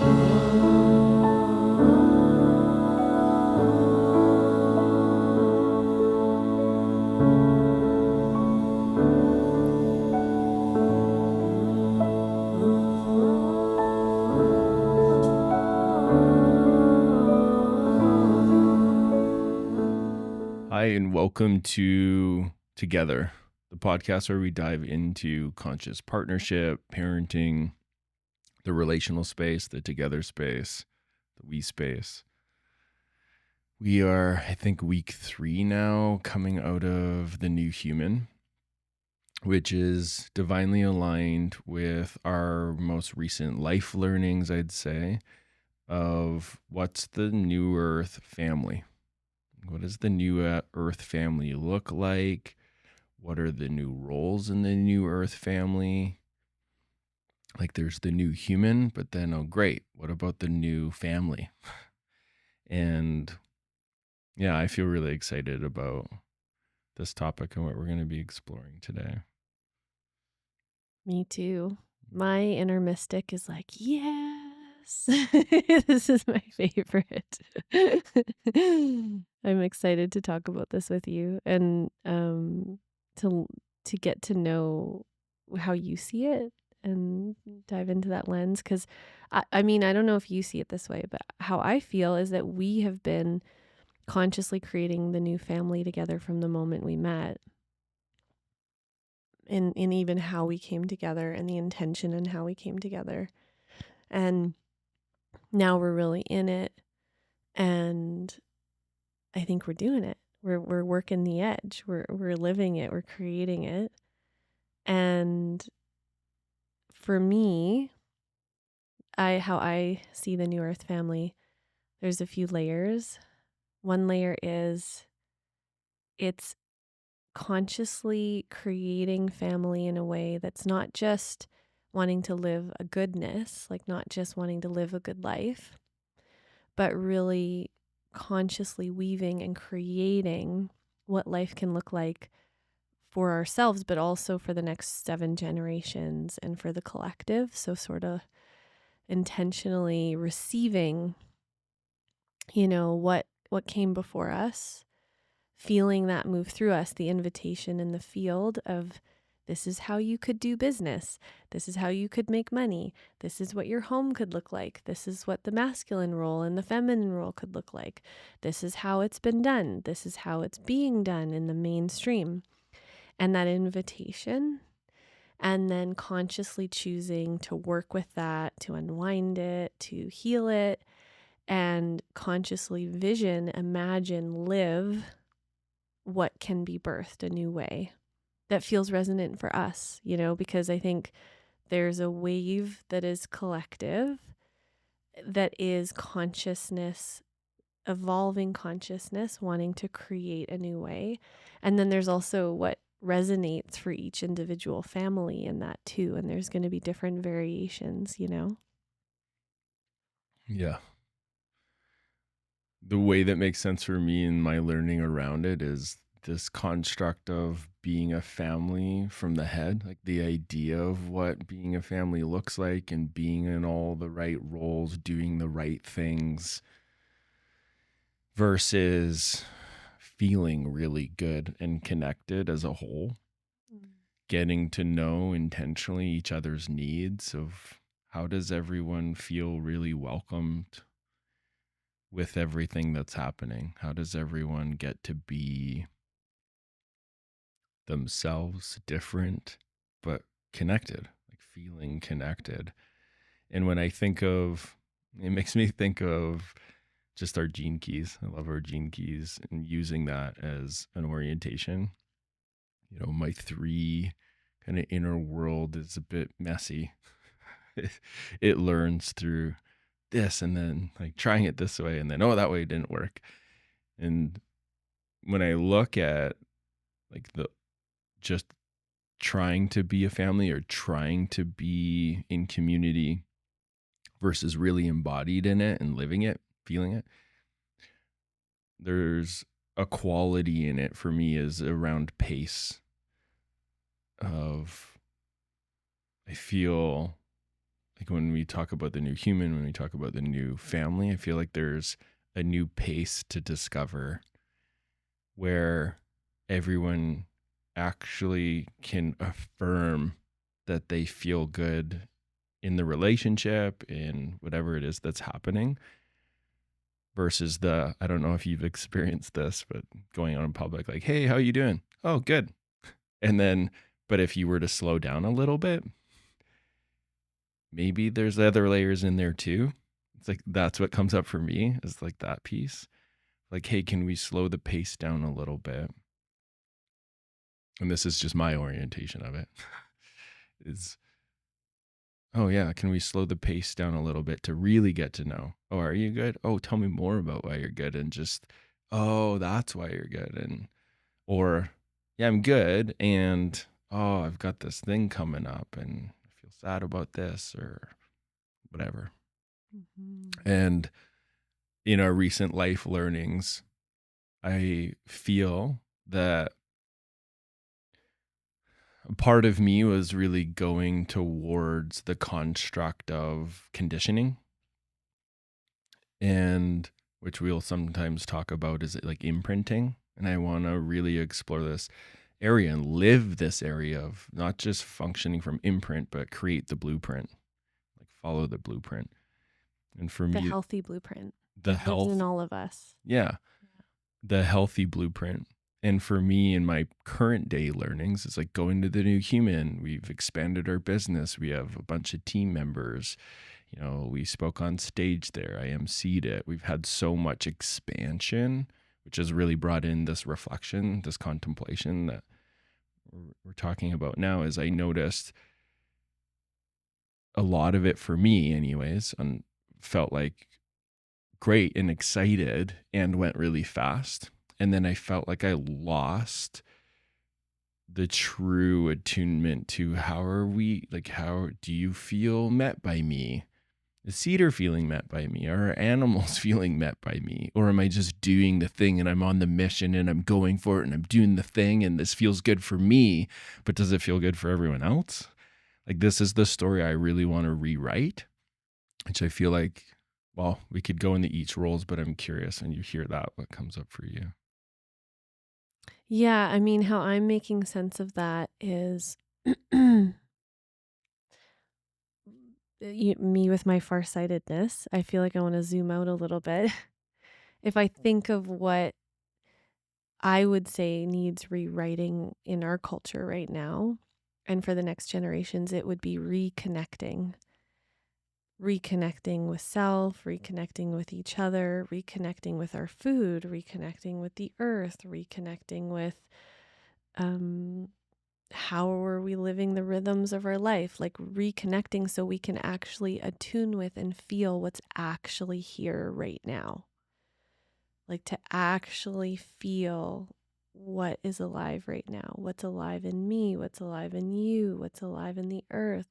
Hi, and welcome to Together, the podcast where we dive into conscious partnership, parenting, the relational space, the together space, the we space. We are, I think, week 3 now, coming out of the new human, which is divinely aligned with our most recent life learnings, I'd say, of what's the new earth family. What does the new earth family look like? What are the new roles in the new earth family? Like there's the new human, but then, oh, great. What about the new family? And yeah, I feel really excited about this topic and what we're going to be exploring today. Me too. My inner mystic is like, yes, this is my favorite. I'm excited to talk about this with you and to get to know how you see it and dive into that lens. Because I mean, I don't know if you see it this way, but how I feel is that we have been consciously creating the new family together from the moment we met. In even how we came together and the intention and how we came together. And now we're really in it. And I think we're doing it. We're working the edge. We're living it. We're creating it. And for me, how I see the New Earth family, there's a few layers. One layer is it's consciously creating family in a way that's not just wanting to live a goodness, like not just wanting to live a good life, but really consciously weaving and creating what life can look like for ourselves, but also for the next 7 generations and for the collective. So sort of intentionally receiving, what came before us, feeling that move through us, the invitation in the field of this is how you could do business. This is how you could make money. This is what your home could look like. This is what the masculine role and the feminine role could look like. This is how it's been done. This is how it's being done in the mainstream. And that invitation, and then consciously choosing to work with that, to unwind it, to heal it, and consciously vision, imagine, live what can be birthed a new way that feels resonant for us, because I think there's a wave that is collective, that is consciousness, evolving consciousness, wanting to create a new way. And then there's also what resonates for each individual family in that too. And there's going to be different variations, Yeah. The way that makes sense for me in my learning around it is this construct of being a family from the head, like the idea of what being a family looks like and being in all the right roles, doing the right things versus feeling really good and connected as a whole, getting to know intentionally each other's needs of how does everyone feel really welcomed with everything that's happening? How does everyone get to be themselves, different, but connected, like feeling connected? And when I think of, it makes me think of just our gene keys. I love our gene keys and using that as an orientation. My 3 kind of inner world is a bit messy. It learns through this and then like trying it this way and then, oh, that way it didn't work. And when I look at like the just trying to be a family or trying to be in community versus really embodied in it and living it, feeling it, there's a quality in it for me is around pace of I feel like when we talk about the new human, when we talk about the new family, I feel like there's a new pace to discover where everyone actually can affirm that they feel good in the relationship, in whatever it is that's happening, versus I don't know if you've experienced this, but going out in public, like, hey, how you doing? Oh, good. And then, but if you were to slow down a little bit, maybe there's other layers in there too. It's like, that's what comes up for me is like that piece. Like, hey, can we slow the pace down a little bit? And this is just my orientation of it. Is, oh yeah, can we slow the pace down a little bit to really get to know? Oh, are you good? Oh, tell me more about why you're good. And just, oh, that's why you're good. And, or, yeah, I'm good. And, oh, I've got this thing coming up and I feel sad about this or whatever. Mm-hmm. And in our recent life learnings, I feel that a part of me was really going towards the construct of conditioning, and which we'll sometimes talk about is like imprinting. And I want to really explore this area and live this area of not just functioning from imprint, but create the blueprint, like follow the blueprint. And for The me, healthy blueprint the that lives in health, all of us. yeah, the healthy blueprint. And for me, in my current day learnings, it's like going to the new human. We've expanded our business. We have a bunch of team members. You know, we spoke on stage there. I emceed it. We've had so much expansion, which has really brought in this reflection, this contemplation that we're talking about now. As I noticed a lot of it for me, anyways, and felt like great and excited and went really fast. And then I felt like I lost the true attunement to how do you feel met by me? Is cedar feeling met by me? Are animals feeling met by me? Or am I just doing the thing and I'm on the mission and I'm going for it and I'm doing the thing and this feels good for me, but does it feel good for everyone else? Like, this is the story I really want to rewrite, which I feel like, well, we could go into each roles, but I'm curious when you hear that, what comes up for you? Yeah, I mean, how I'm making sense of that is me with my farsightedness. I feel like I want to zoom out a little bit. If I think of what I would say needs rewriting in our culture right now, and for the next generations, it would be reconnecting. Reconnecting with self, reconnecting with each other, reconnecting with our food, reconnecting with the earth, reconnecting with how are we living the rhythms of our life, like reconnecting so we can actually attune with and feel what's actually here right now, like to actually feel what is alive right now, what's alive in me, what's alive in you, what's alive in the earth,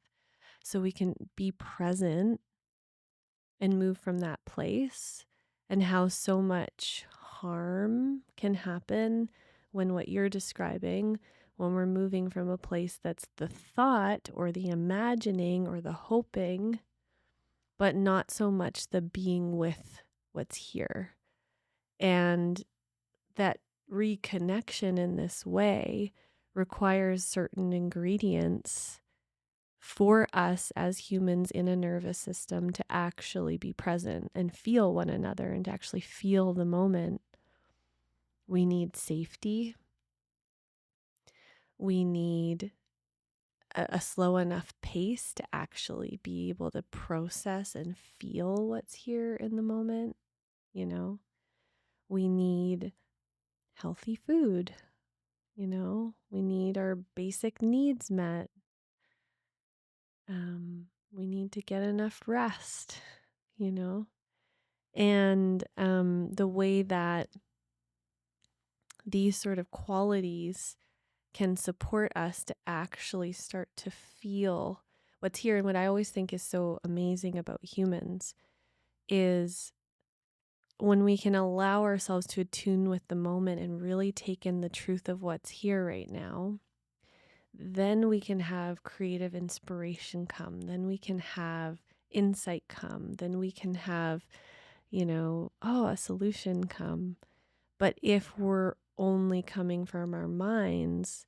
so we can be present and move from that place, and how so much harm can happen when what you're describing, when we're moving from a place that's the thought or the imagining or the hoping, but not so much the being with what's here. And that reconnection in this way requires certain ingredients for us as humans in a nervous system to actually be present and feel one another and to actually feel the moment. We need safety. We need a slow enough pace to actually be able to process and feel what's here in the moment. You know, we need healthy food. You know, we need our basic needs met. We need to get enough rest, you know. And the way that these sort of qualities can support us to actually start to feel what's here. And what I always think is so amazing about humans is when we can allow ourselves to attune with the moment and really take in the truth of what's here right now, then we can have creative inspiration come. Then we can have insight come. Then we can have, a solution come. But if we're only coming from our minds,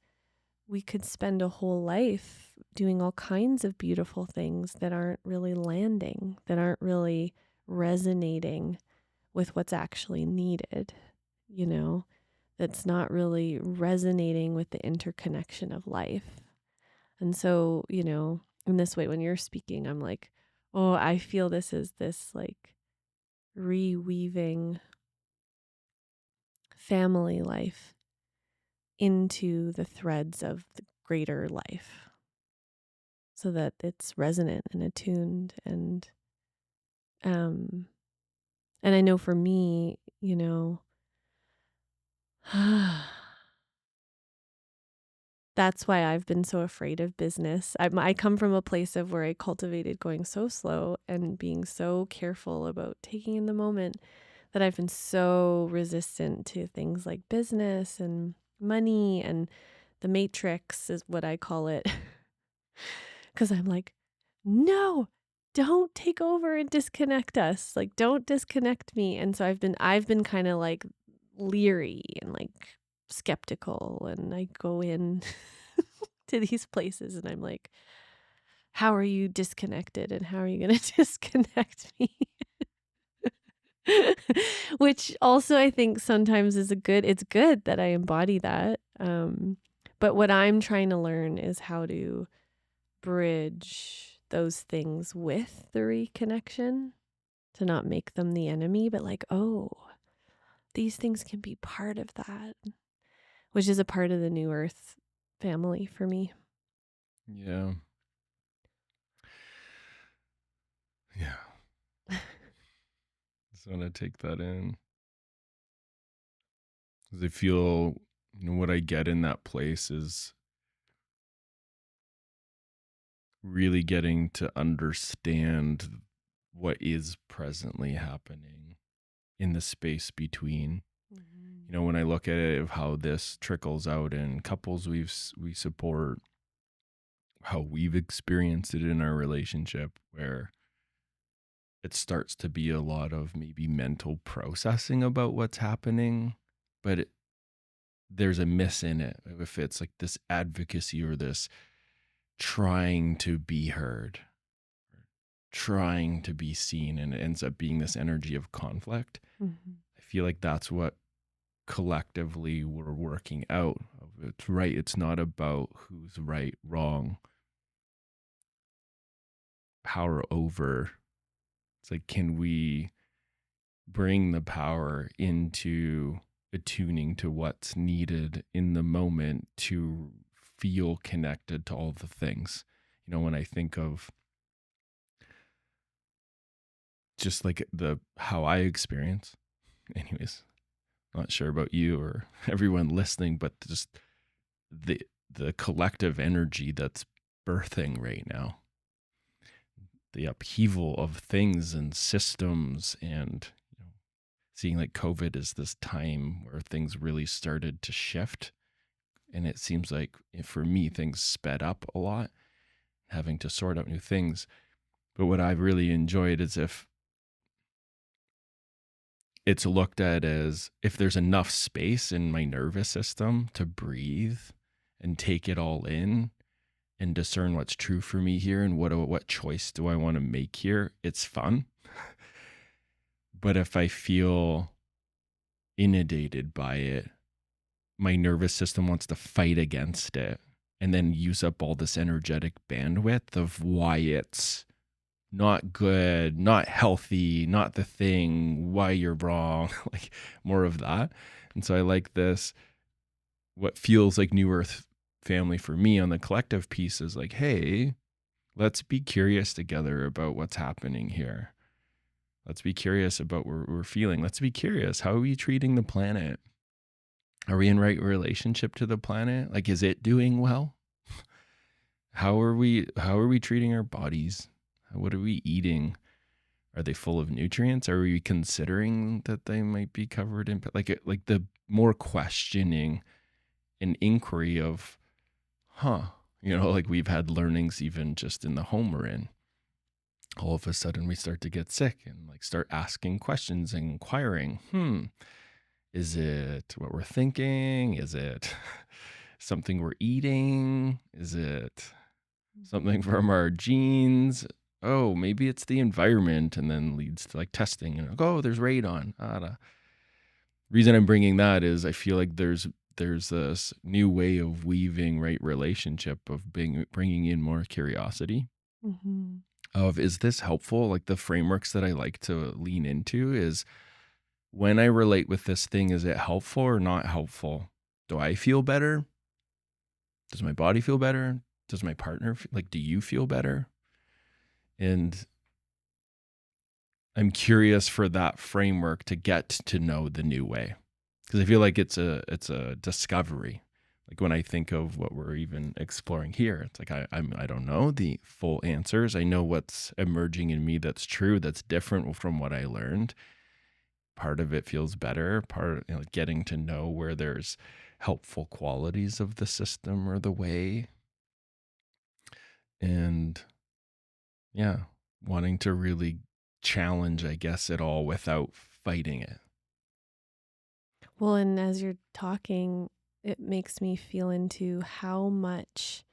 we could spend a whole life doing all kinds of beautiful things that aren't really landing, that aren't really resonating with what's actually needed, that's not really resonating with the interconnection of life. And so, in this way, when you're speaking, I'm like, oh, I feel this is this like reweaving family life into the threads of the greater life so that it's resonant and attuned. And I know for me, that's why I've been so afraid of business. I come from a place of where I cultivated going so slow and being so careful about taking in the moment that I've been so resistant to things like business and money and the matrix is what I call it. Because I'm like, no, don't take over and disconnect us. Like, don't disconnect me. And so I've been kind of like leery and like skeptical. And I go in to these places and I'm like, how are you disconnected? And how are you going to disconnect me? Which also I think sometimes it's good that I embody that. But what I'm trying to learn is how to bridge those things with the reconnection, to not make them the enemy, but like, oh, these things can be part of that, which is a part of the New Earth family for me. Yeah. Yeah. Just want to take that in. Because I feel, what I get in that place is really getting to understand what is presently happening in the space between. Mm-hmm. When I look at it of how this trickles out in couples we support, how we've experienced it in our relationship, where it starts to be a lot of maybe mental processing about what's happening, but there's a miss in it. If it's like this advocacy or this trying to be heard, trying to be seen, and it ends up being this energy of conflict. Mm-hmm. I feel like that's what collectively we're working out. It's right. It's not about who's right, wrong, power over. It's like, can we bring the power into attuning to what's needed in the moment to feel connected to all the things? When I think of just like how I experience, anyways, not sure about you or everyone listening, but just the collective energy that's birthing right now, the upheaval of things and systems, and seeing like COVID is this time where things really started to shift. And it seems like for me, things sped up a lot, having to sort out new things. But what I've really enjoyed is if it's looked at as if there's enough space in my nervous system to breathe and take it all in and discern what's true for me here and what choice do I want to make here, it's fun. But if I feel inundated by it, my nervous system wants to fight against it and then use up all this energetic bandwidth of why it's not good, not healthy, not the thing, why you're wrong, like more of that. And so I like this, what feels like New Earth family for me on the collective piece is like, hey, let's be curious together about what's happening here. Let's be curious about what we're feeling. Let's be curious. How are we treating the planet? Are we in right relationship to the planet? Like, is it doing well? How are we treating our bodies? What are we eating? Are they full of nutrients? Are we considering that they might be covered in like the more questioning and inquiry of like we've had learnings even just in the home we're in. All of a sudden we start to get sick and like start asking questions and inquiring, is it what we're thinking? Is it something we're eating? Is it something from our genes? Oh, maybe it's the environment, and then leads to like testing and like, oh, there's radon. Reason I'm bringing that is I feel like there's this new way of weaving right relationship of bringing in more curiosity Mm-hmm. of, is this helpful? Like the frameworks that I like to lean into is, when I relate with this thing, is it helpful or not helpful? Do I feel better? Does my body feel better? Does my partner like, do you feel better? And I'm curious for that framework to get to know the new way, because I feel like it's a discovery. Like when I think of what we're even exploring here, it's like I don't know the full answers. I know what's emerging in me that's true, that's different from what I learned. Part of it feels better. Part of, getting to know where there's helpful qualities of the system or the way, and yeah, wanting to really challenge, I guess, it all without fighting it. Well, and as you're talking, it makes me feel into how much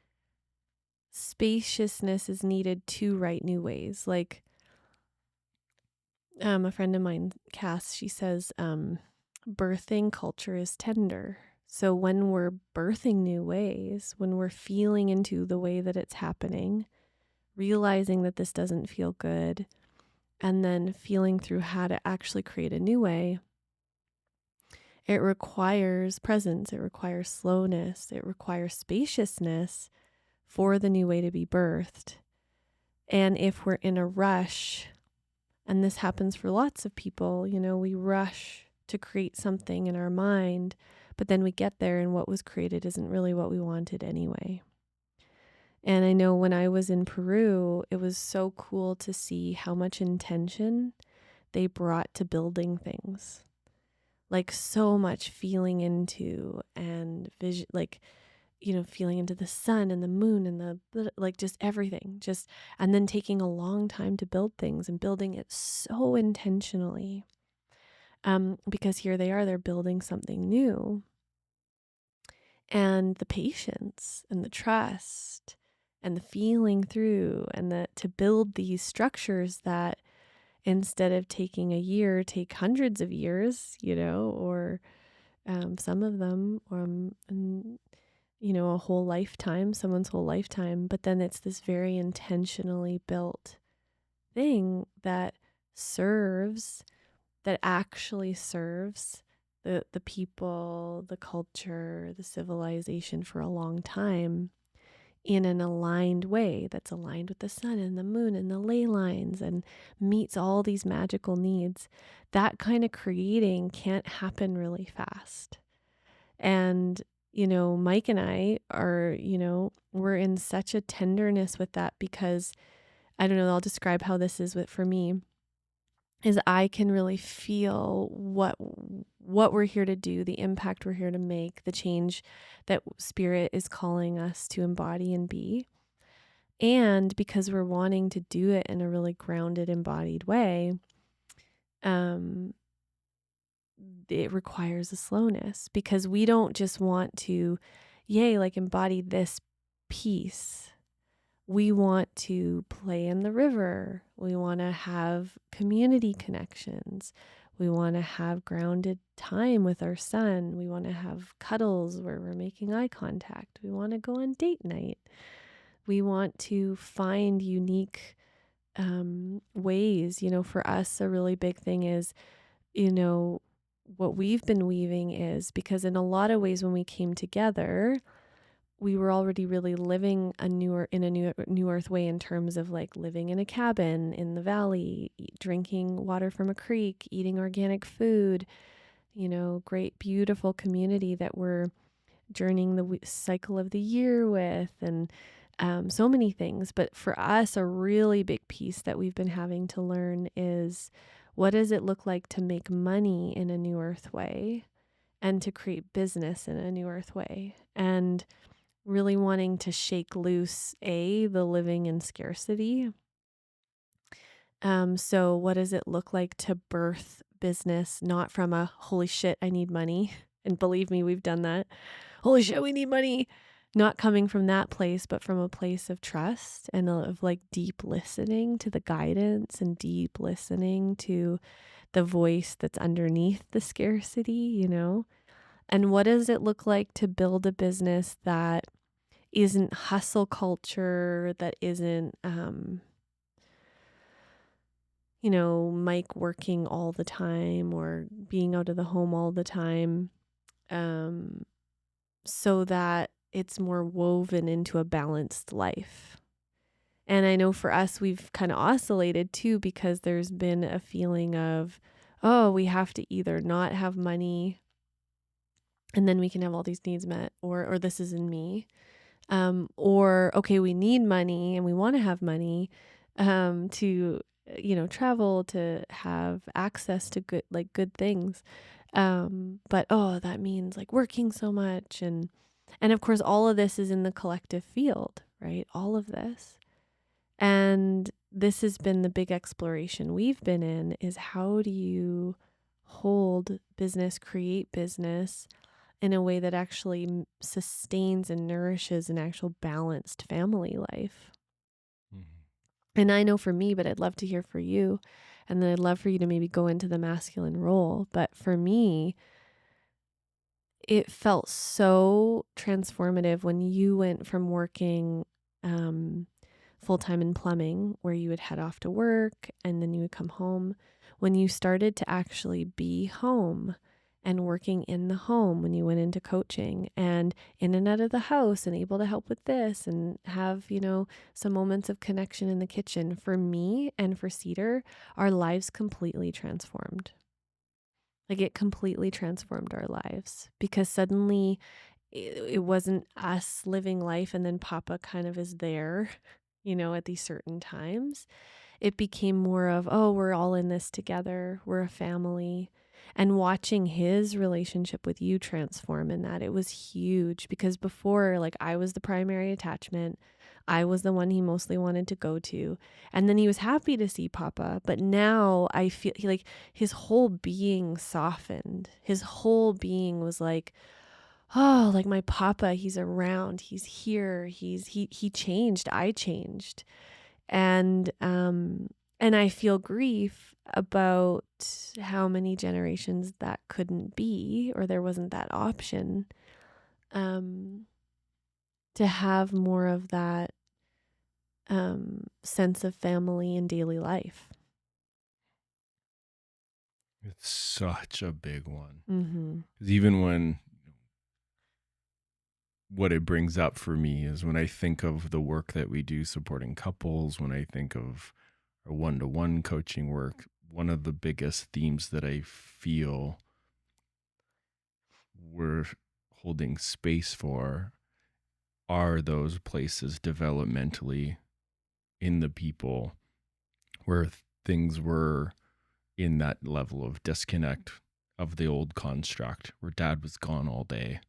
spaciousness is needed to write new ways. Like, a friend of mine, Cass, she says, birthing culture is tender. So when we're birthing new ways, when we're feeling into the way that it's happening, realizing that this doesn't feel good, and then feeling through how to actually create a new way, it requires presence, it requires slowness, it requires spaciousness for the new way to be birthed. And if we're in a rush, and this happens for lots of people, we rush to create something in our mind, but then we get there and what was created isn't really what we wanted anyway. And I know when I was in Peru, it was so cool to see how much intention they brought to building things. Like so much feeling into and vision, like, feeling into the sun and the moon and like just everything, and then taking a long time to build things and building it so intentionally. Because here they are, they're building something new, and the patience and the trust and the feeling through and to build these structures that instead of taking a year, take hundreds of years, or some of them, and, a whole lifetime, someone's whole lifetime. But then it's this very intentionally built thing that actually serves the people, the culture, the civilization for a long time in an aligned way that's aligned with the sun and the moon and the ley lines and meets all these magical needs. That kind of creating can't happen really fast. And, Mike and I are, we're in such a tenderness with that because I don't know, I'll describe how this is for me, is I can really feel what we're here to do, the impact we're here to make, the change that spirit is calling us to embody and be. And because we're wanting to do it in a really grounded, embodied way, it requires a slowness, because we don't just want to, like embody this piece. We want to play in the river. We want to have community connections. We want to have grounded time with our son. We want to have cuddles where we're making eye contact. We want to go on date night. We want to find unique ways. For us, a really big thing is, what we've been weaving is, because in a lot of ways when we came together, we were already really living a new earth way, in terms of like living in a cabin in the valley, drinking water from a creek, eating organic food, great, beautiful community that we're journeying the cycle of the year with, and so many things. But for us, a really big piece that we've been having to learn is, what does it look like to make money in a new earth way and to create business in a new earth way? And really wanting to shake loose, the living in scarcity. So what does it look like to birth business, not from a holy shit, I need money. And believe me, we've done that. Holy shit, we need money. Not coming from that place, but from a place of trust and of like deep listening to the guidance and deep listening to the voice that's underneath the scarcity, And what does it look like to build a business that isn't hustle culture, that isn't, Mike working all the time or being out of the home all the time, um, so that it's more woven into a balanced life. And I know for us, we've kind of oscillated too, because there's been a feeling of, oh, we have to either not have money and then we can have all these needs met, or this is in me. Or, okay, we need money and we want to have money, to, travel, to have access to good things. But, oh, that means like working so much. And of course, all of this is in the collective field, right? All of this. And this has been the big exploration we've been in, is how do you hold business, create business in a way that actually sustains and nourishes an actual balanced family life. Mm-hmm. And I know for me, but I'd love to hear for you. And then I'd love for you to maybe go into the masculine role. But for me, it felt so transformative when you went from working full-time in plumbing, where you would head off to work and then you would come home, when you started to actually be home and working in the home, when you went into coaching and in and out of the house and able to help with this and have, some moments of connection in the kitchen. For me and for Cedar, our lives completely transformed. Like, it completely transformed our lives, because suddenly it wasn't us living life and then Papa kind of is there, at these certain times. It became more of, oh, we're all in this together. We're a family. And watching his relationship with you transform in that, it was huge, because before, like, I was the primary attachment. I was the one he mostly wanted to go to. And then he was happy to see Papa. But now I feel like his whole being softened. His whole being was like, oh, like my Papa, he's around, he's here, he changed, I changed. And I feel grief about how many generations that couldn't be, or there wasn't that option, to have more of that sense of family in daily life. It's such a big one. Mm-hmm. Because even when, what it brings up for me is when I think of the work that we do supporting couples, when I think of our one-to-one coaching work, one of the biggest themes that I feel we're holding space for are those places developmentally in the people where things were in that level of disconnect of the old construct, where dad was gone all day,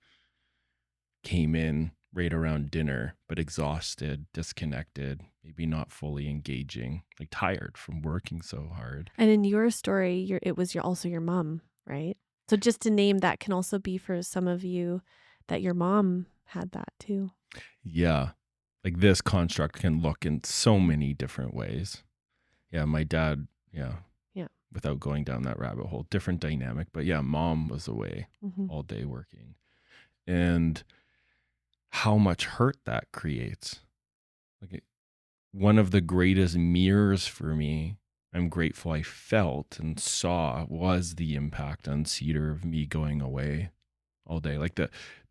came in right around dinner, but exhausted, disconnected, maybe not fully engaging, like tired from working so hard. And in your story, it was also your mom, right? So just to name that can also be for some of you that your mom had that too. Yeah. Like, this construct can look in so many different ways. Yeah, my dad, yeah. Without going down that rabbit hole, different dynamic. But yeah, mom was away all day working. And how much hurt that creates. Like, one of the greatest mirrors for me, I'm grateful I felt and saw, was the impact on Cedar of me going away all day. Like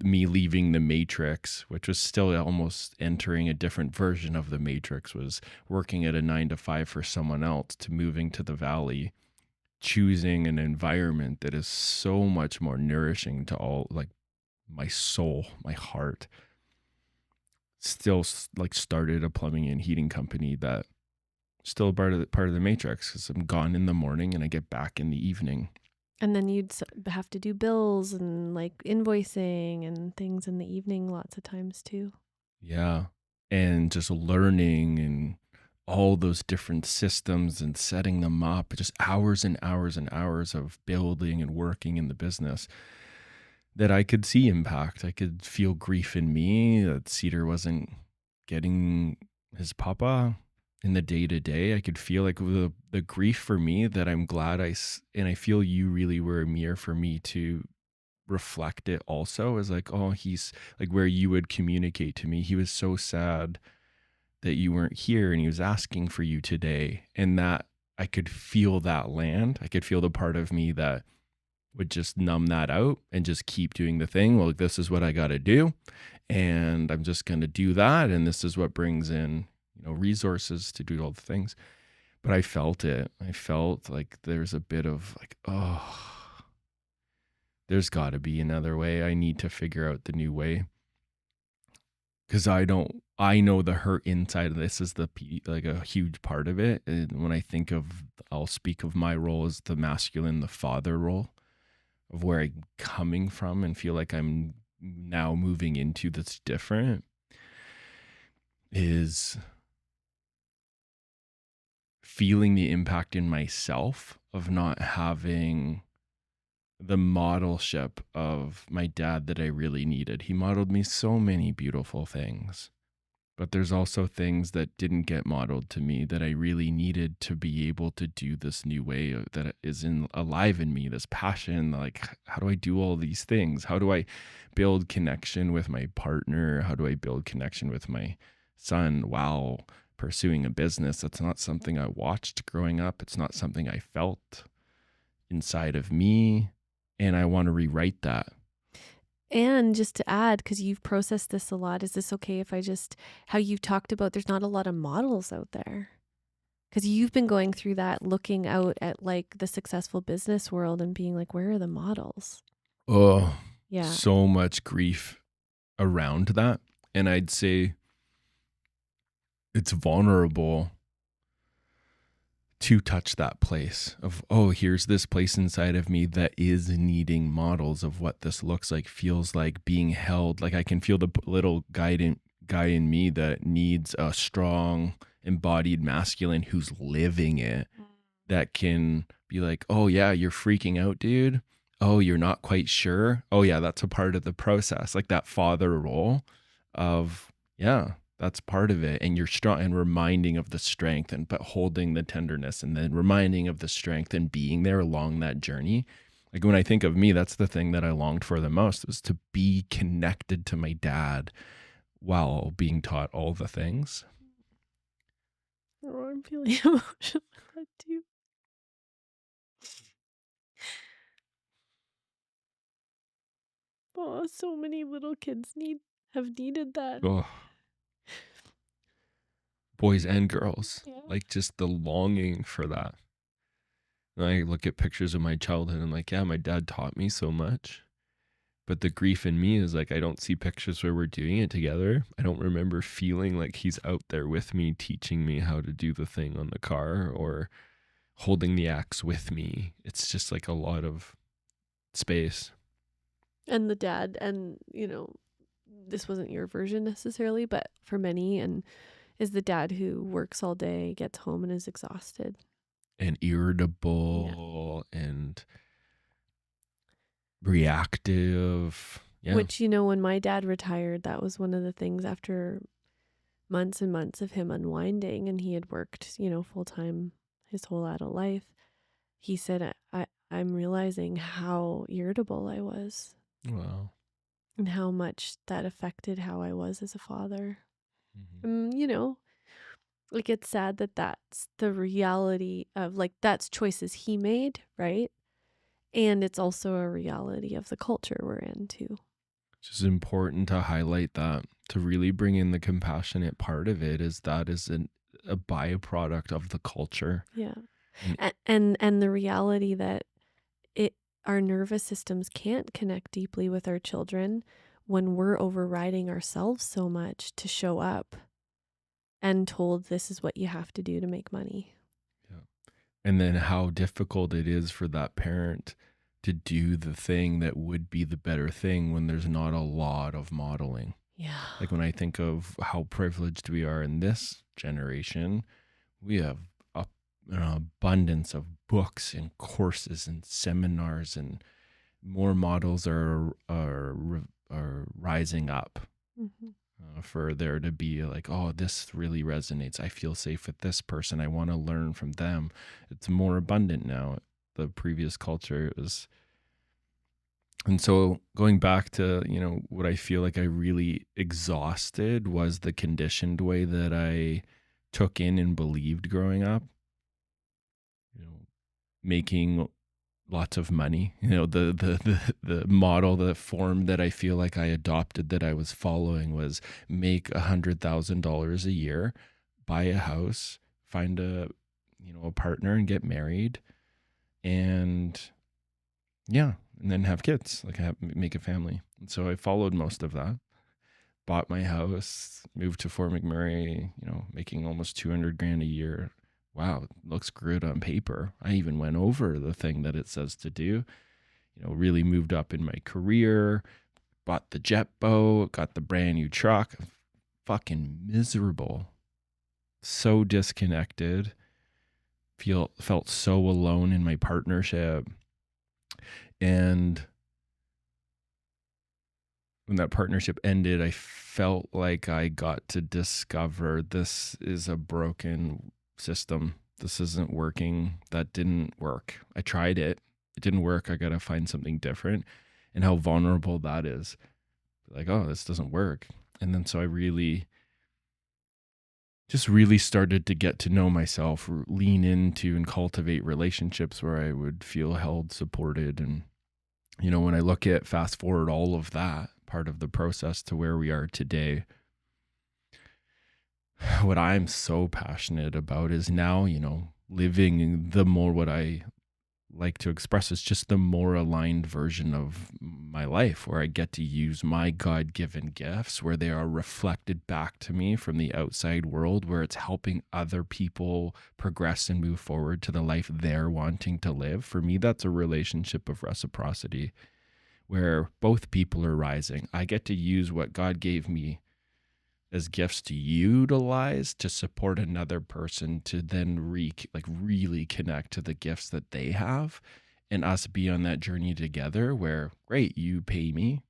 me leaving the Matrix, which was still almost entering a different version of the Matrix, was working at a 9 to 5 for someone else, to moving to the valley, choosing an environment that is so much more nourishing to all, like my soul, my heart. Still like started a plumbing and heating company that still part of the Matrix, because I'm gone in the morning and I get back in the evening. And then you'd have to do bills and like invoicing and things in the evening lots of times too. Yeah. And just learning and all those different systems and setting them up, just hours and hours and hours of building and working in the business that I could see impact. I could feel grief in me that Cedar wasn't getting his papa in the day to day. I could feel like the grief for me that I'm glad and I feel you really were a mirror for me to reflect it also as like, oh, he's like where you would communicate to me. He was so sad that you weren't here and he was asking for you today. And that I could feel that land. I could feel the part of me that would just numb that out and just keep doing the thing. Well, this is what I got to do. And I'm just going to do that. And this is what brings in, resources to do all the things. But I felt it. I felt like there's a bit of like, oh, there's got to be another way. I need to figure out the new way. Because I know the hurt inside of this is like a huge part of it. And when I think I'll speak of my role as the masculine, the father role of where I'm coming from and feel like I'm now moving into that's different is feeling the impact in myself of not having the modelship of my dad that I really needed. He modeled me so many beautiful things, but there's also things that didn't get modeled to me that I really needed to be able to do this new way that is alive in me, this passion. Like, how do I do all these things? How do I build connection with my partner? How do I build connection with my son while pursuing a business? That's not something I watched growing up. It's not something I felt inside of me. And I want to rewrite that. And just to add, because you've processed this a lot, is this okay if I just, how you've talked about, there's not a lot of models out there? Because you've been going through that, looking out at like the successful business world and being like, where are the models? Oh, Yeah. so much grief around that. And I'd say it's vulnerable to touch that place of, oh, here's this place inside of me that is needing models of what this looks like, feels like, being held. Like I can feel the little guy in me that needs a strong embodied masculine who's living it, that can be like, oh yeah, you're freaking out, dude. Oh, you're not quite sure. Oh yeah, that's a part of the process. Like that father role of, yeah, that's part of it. And you're strong and reminding of the strength but holding the tenderness and then reminding of the strength and being there along that journey. Like when I think of me, that's the thing that I longed for the most, was to be connected to my dad while being taught all the things. Oh, I'm feeling emotional with that too. Oh, so many little kids have needed that. Oh, boys and girls, Yeah. like just the longing for that. And I look at pictures of my childhood and like, yeah, my dad taught me so much. But the grief in me is like, I don't see pictures where we're doing it together. I don't remember feeling like he's out there with me, teaching me how to do the thing on the car or holding the axe with me. It's just like a lot of space. And the dad, and this wasn't your version necessarily, but for many, and is the dad who works all day, gets home and is exhausted. And irritable and reactive. Yeah. Which, when my dad retired, that was one of the things after months and months of him unwinding, and he had worked, full time his whole adult life. He said, I'm realizing how irritable I was. Wow. And how much that affected how I was as a father. Mm-hmm. Like it's sad that that's the reality of like that's choices he made, right? And it's also a reality of the culture we're in too. It's just important to highlight that, to really bring in the compassionate part of it, is that is a byproduct of the culture. Yeah. And the reality that our nervous systems can't connect deeply with our children when we're overriding ourselves so much to show up and told this is what you have to do to make money. Yeah. And then how difficult it is for that parent to do the thing that would be the better thing when there's not a lot of modeling. Yeah. Like when I think of how privileged we are in this generation, we have an abundance of books and courses and seminars, and more models are rising up Mm-hmm. for there to be like, oh, this really resonates. I feel safe with this person. I want to learn from them. It's more abundant now. The previous culture, it was. And so going back to, what I feel like I really exhausted was the conditioned way that I took in and believed growing up, making lots of money, the model, the form that I feel like I adopted that I was following was make $100,000 a year, buy a house, find a partner and get married, and yeah, and then have kids, like make a family. And so I followed most of that, bought my house, moved to Fort McMurray, making almost 200 grand a year. Wow, looks good on paper. I even went over the thing that it says to do, really moved up in my career, bought the jet boat, got the brand new truck. Fucking miserable. So disconnected. Felt so alone in my partnership. And when that partnership ended, I felt like I got to discover this is a broken system. This isn't working. That didn't work. I tried it. It didn't work. I got to find something different. And how vulnerable that is. Like, oh, this doesn't work. And then so I really started to get to know myself, lean into and cultivate relationships where I would feel held, supported. And, when I look at fast forward all of that part of the process to where we are today, what I'm so passionate about is now, living the more what I like to express is just the more aligned version of my life, where I get to use my God-given gifts, where they are reflected back to me from the outside world, where it's helping other people progress and move forward to the life they're wanting to live. For me, that's a relationship of reciprocity, where both people are rising. I get to use what God gave me as gifts to utilize to support another person to then really connect to the gifts that they have, and us be on that journey together where, great, you pay me.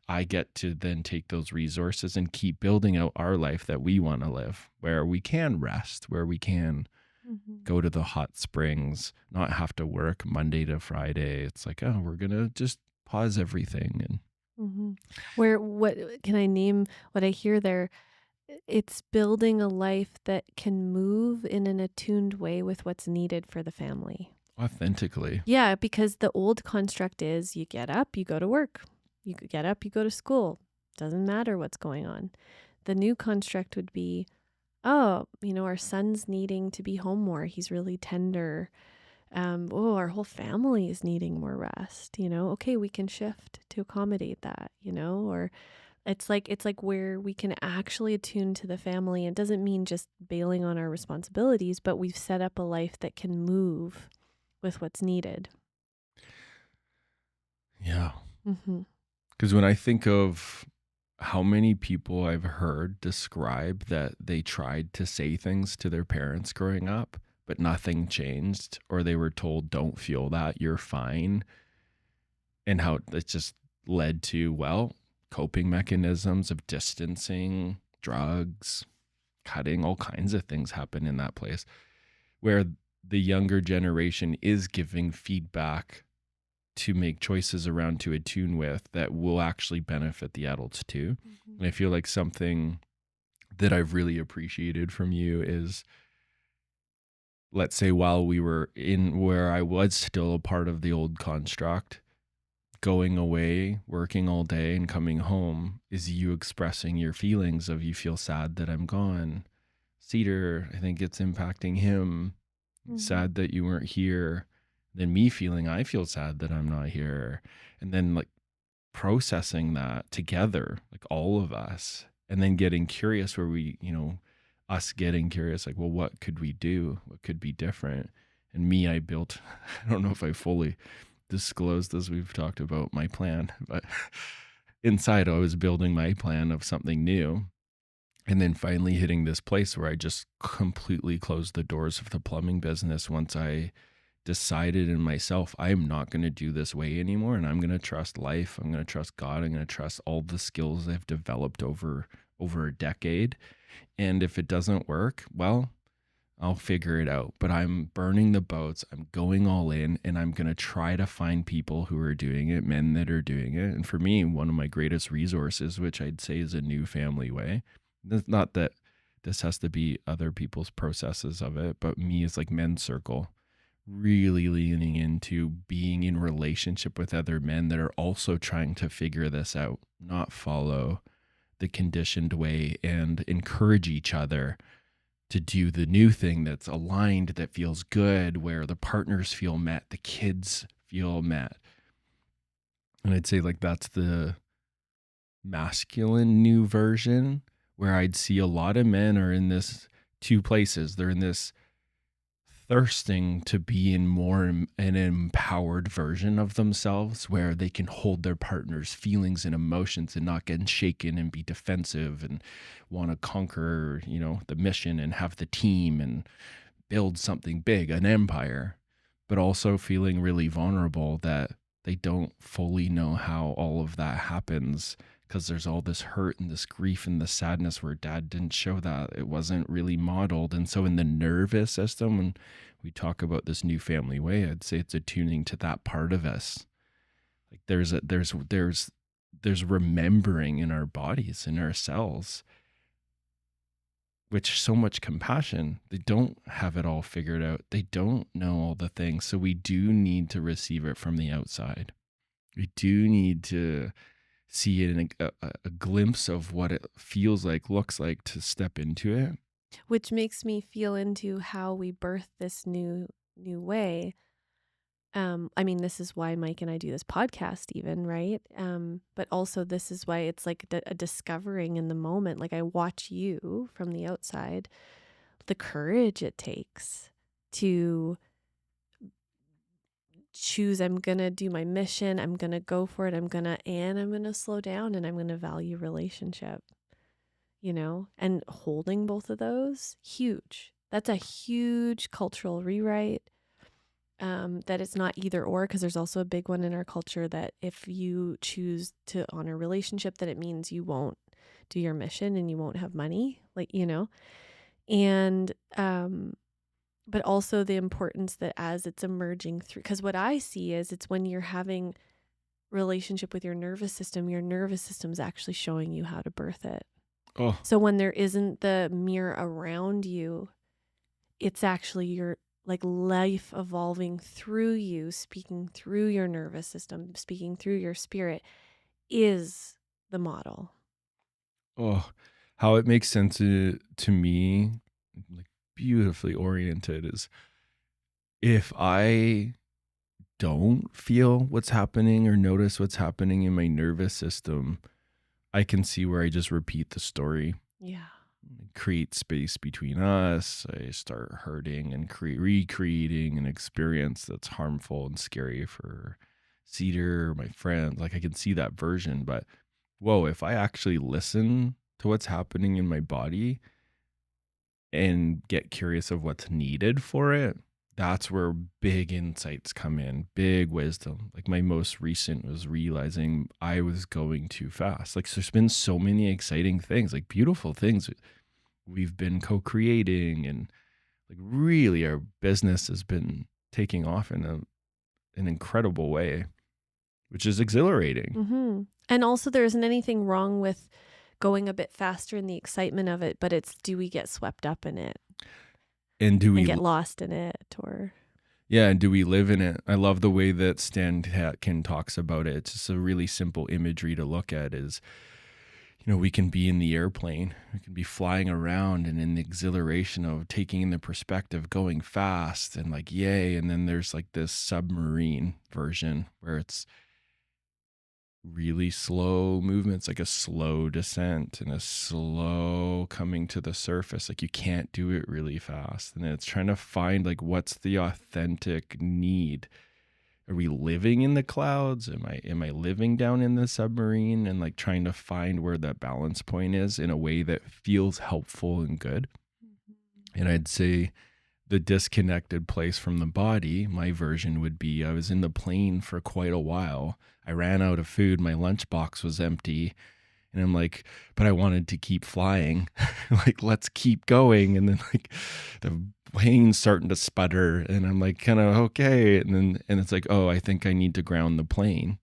I get to then take those resources and keep building out our life that we want to live, where we can rest, where we can go to the hot springs, not have to work Monday to Friday. It's like, oh, we're going to just pause everything. And What can I name what I hear there? It's building a life that can move in an attuned way with what's needed for the family. authentically. Yeah, because the old construct is you get up, you go to work. You get up, you go to school. Doesn't matter what's going on. The new construct would be, oh, our son's needing to be home more. He's really tender. Our whole family is needing more rest. Okay, we can shift to accommodate that. Or it's like where we can actually attune to the family. It doesn't mean just bailing on our responsibilities, but we've set up a life that can move with what's needed. Yeah. Mm-hmm. Because when I think of how many people I've heard describe that they tried to say things to their parents growing up, but nothing changed, or they were told, don't feel that, you're fine. And how it just led to, coping mechanisms of distancing, drugs, cutting, all kinds of things happen in that place, where the younger generation is giving feedback to make choices around to attune with that will actually benefit the adults too. Mm-hmm. And I feel like something that I've really appreciated from you is, let's say while we were in where I was still a part of the old construct, going away, working all day and coming home is you expressing your feelings of, you feel sad that I'm gone. Cedar, I think it's impacting him. Sad that you weren't here. Then me feeling, I feel sad that I'm not here. And then processing that together, all of us, and then getting curious where we, us getting curious, what could we do? What could be different? And me, I built, I don't know if I fully disclosed, as we've talked about, my plan, but inside I was building my plan of something new. And then finally hitting this place where I just completely closed the doors of the plumbing business once I decided in myself, I am not going to do this way anymore. And I'm going to trust life. I'm going to trust God. I'm going to trust all the skills I've developed over a decade. And if it doesn't work, well, I'll figure it out. But I'm burning the boats. I'm going all in, and I'm going to try to find people who are doing it, men that are doing it. And for me, one of my greatest resources, which I'd say is a new family way, not that this has to be other people's processes of it, but me is like men's circle, really leaning into being in relationship with other men that are also trying to figure this out, not follow the conditioned way, and encourage each other to do the new thing that's aligned, that feels good, where the partners feel met, the kids feel met. And I'd say like that's the masculine new version, where I'd see a lot of men are in this two places. They're in this thirsting to be in more an empowered version of themselves, where they can hold their partner's feelings and emotions and not get shaken and be defensive and want to conquer, the mission and have the team and build something big, an empire, but also feeling really vulnerable that they don't fully know how all of that happens, because there's all this hurt and this grief and the sadness where dad didn't show that. It wasn't really modeled. And so in the nervous system, when we talk about this new family way, I'd say it's attuning to that part of us. Like there's remembering in our bodies, in our cells, which so much compassion. They don't have it all figured out. They don't know all the things. So we do need to receive it from the outside. We do need to see it in a glimpse of what it feels like, looks like, to step into it. Which makes me feel into how we birth this new way. I mean, this is why Mike and I do this podcast even, right? But also this is why it's like a discovering in the moment. Like I watch you from the outside, the courage it takes to choose, I'm going to do my mission. I'm going to go for it. I'm going to slow down, and I'm going to value relationship, and holding both of those, huge. That's a huge cultural rewrite. That it's not either or, because there's also a big one in our culture that if you choose to honor relationship, that it means you won't do your mission and you won't have money, and, but also the importance that as it's emerging through, because what I see is it's when you're having relationship with your nervous system's actually showing you how to birth it. Oh, So when there isn't the mirror around you, it's actually your like life evolving through you, speaking through your nervous system, speaking through your spirit is the model. How it makes sense to me, like beautifully oriented, is if I don't feel what's happening or notice what's happening in my nervous system, I can see where I just repeat the story. Yeah. Create space between us. I start hurting and recreating an experience that's harmful and scary for Cedar or my friends. Like I can see that version, but whoa, if I actually listen to what's happening in my body and get curious of what's needed for it, that's where big insights come in, big wisdom. Like my most recent was realizing I was going too fast. Like there's been so many exciting things, like beautiful things we've been co-creating, and like really our business has been taking off in an incredible way, which is exhilarating. Mm-hmm. And also there isn't anything wrong with going a bit faster in the excitement of it, but it's, do we get swept up in it? And do we get lost in it, or and do we live in it? I love the way that Stan Tatkin talks about it. It's just a really simple imagery to look at is, we can be in the airplane, we can be flying around and in the exhilaration of taking in the perspective, going fast and like, yay. And then there's like this submarine version where it's really slow movements, like a slow descent and a slow coming to the surface. Like you can't do it really fast. And it's trying to find like what's the authentic need. are we living in the clouds? Am I living down in the submarine, and like trying to find where that balance point is in a way that feels helpful and good? And I'd say the disconnected place from the body, my version would be I was in the plane for quite a while. I ran out of food. My lunchbox was empty. And I'm like, but I wanted to keep flying. Like, let's keep going. And then like the plane's starting to sputter. And I'm like, kind of okay. And it's like, oh, I think I need to ground the plane.